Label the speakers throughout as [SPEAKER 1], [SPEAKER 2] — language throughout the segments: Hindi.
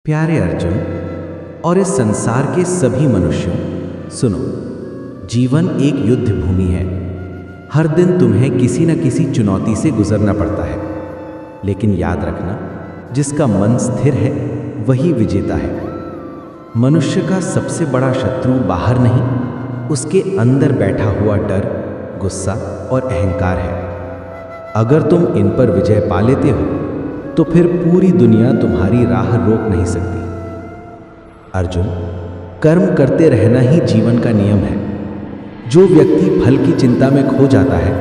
[SPEAKER 1] प्यारे अर्जुन और इस संसार के सभी मनुष्यों, सुनो। जीवन एक युद्ध भूमि है। हर दिन तुम्हें किसी न किसी चुनौती से गुजरना पड़ता है, लेकिन याद रखना, जिसका मन स्थिर है वही विजेता है। मनुष्य का सबसे बड़ा शत्रु बाहर नहीं, उसके अंदर बैठा हुआ डर, गुस्सा और अहंकार है। अगर तुम इन पर विजय पा लेते हो तो फिर पूरी दुनिया तुम्हारी राह रोक नहीं सकती। अर्जुन, कर्म करते रहना ही जीवन का नियम है। जो व्यक्ति फल की चिंता में खो जाता है,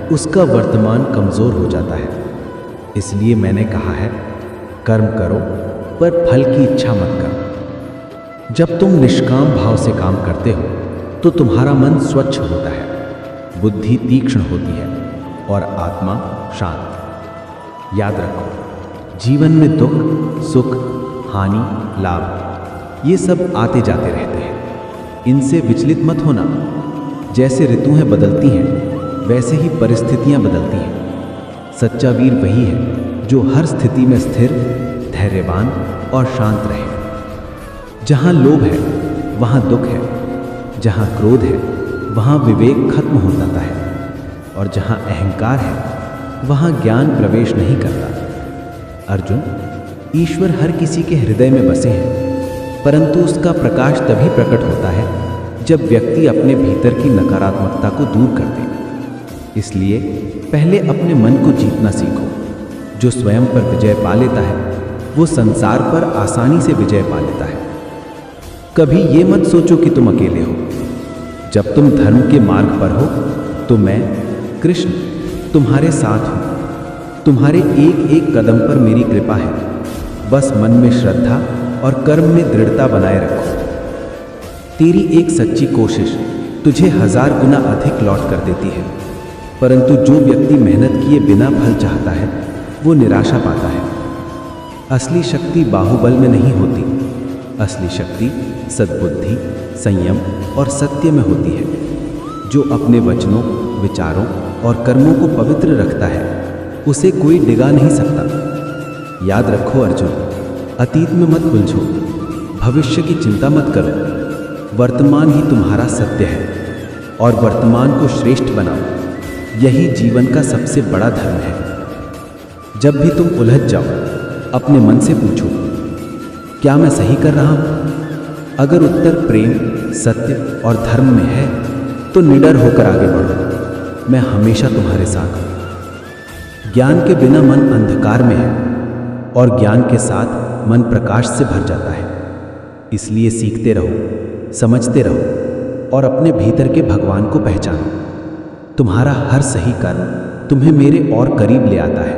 [SPEAKER 1] उसका वर्तमान कमजोर हो जाता है। इसलिए मैंने कहा है, कर्म करो पर फल की इच्छा मत करो। जब तुम निष्काम भाव से काम करते हो तो तुम्हारा मन स्वच्छ होता है, बुद्धि तीक्ष्ण होती है और आत्मा शांत। याद रखो, जीवन में दुख, सुख, हानि, लाभ ये सब आते जाते रहते हैं। इनसे विचलित मत होना। जैसे ऋतुएं बदलती हैं, वैसे ही परिस्थितियां बदलती हैं। सच्चा वीर वही है जो हर स्थिति में स्थिर, धैर्यवान और शांत रहे। जहां लोभ है वहां दुख है, जहां क्रोध है वहां विवेक खत्म हो जाता है, और जहां अहंकार है वहां ज्ञान प्रवेश नहीं करता। अर्जुन, ईश्वर हर किसी के हृदय में बसे हैं, परंतु उसका प्रकाश तभी प्रकट होता है जब व्यक्ति अपने भीतर की नकारात्मकता को दूर कर दे। इसलिए पहले अपने मन को जीतना सीखो। जो स्वयं पर विजय पा लेता है वो संसार पर आसानी से विजय पा लेता है। कभी ये मत सोचो कि तुम अकेले हो। जब तुम धर्म के मार्ग पर हो तो मैं, कृष्ण, तुम्हारे साथ हूं। तुम्हारे एक एक कदम पर मेरी कृपा है। बस मन में श्रद्धा और कर्म में दृढ़ता बनाए रखो। तेरी एक सच्ची कोशिश तुझे 1000 गुना अधिक लौट कर देती है, परंतु जो व्यक्ति मेहनत किए बिना फल चाहता है वो निराशा पाता है। असली शक्ति बाहुबल में नहीं होती। असली शक्ति सद्बुद्धि, संयम और सत्य में होती है। जो अपने वचनों, विचारों और कर्मों को पवित्र रखता है उसे कोई डिगा नहीं सकता। याद रखो अर्जुन, अतीत में मत उलझो, भविष्य की चिंता मत करो। वर्तमान ही तुम्हारा सत्य है और वर्तमान को श्रेष्ठ बनाओ। यही जीवन का सबसे बड़ा धर्म है। जब भी तुम उलझ जाओ, अपने मन से पूछो, क्या मैं सही कर रहा हूं? अगर उत्तर प्रेम, सत्य और धर्म में है तो निडर होकर आगे बढ़ो। मैं हमेशा तुम्हारे साथ हूं। ज्ञान के बिना मन अंधकार में है और ज्ञान के साथ मन प्रकाश से भर जाता है। इसलिए सीखते रहो, समझते रहो और अपने भीतर के भगवान को पहचानो। तुम्हारा हर सही कर्म तुम्हें मेरे और करीब ले आता है।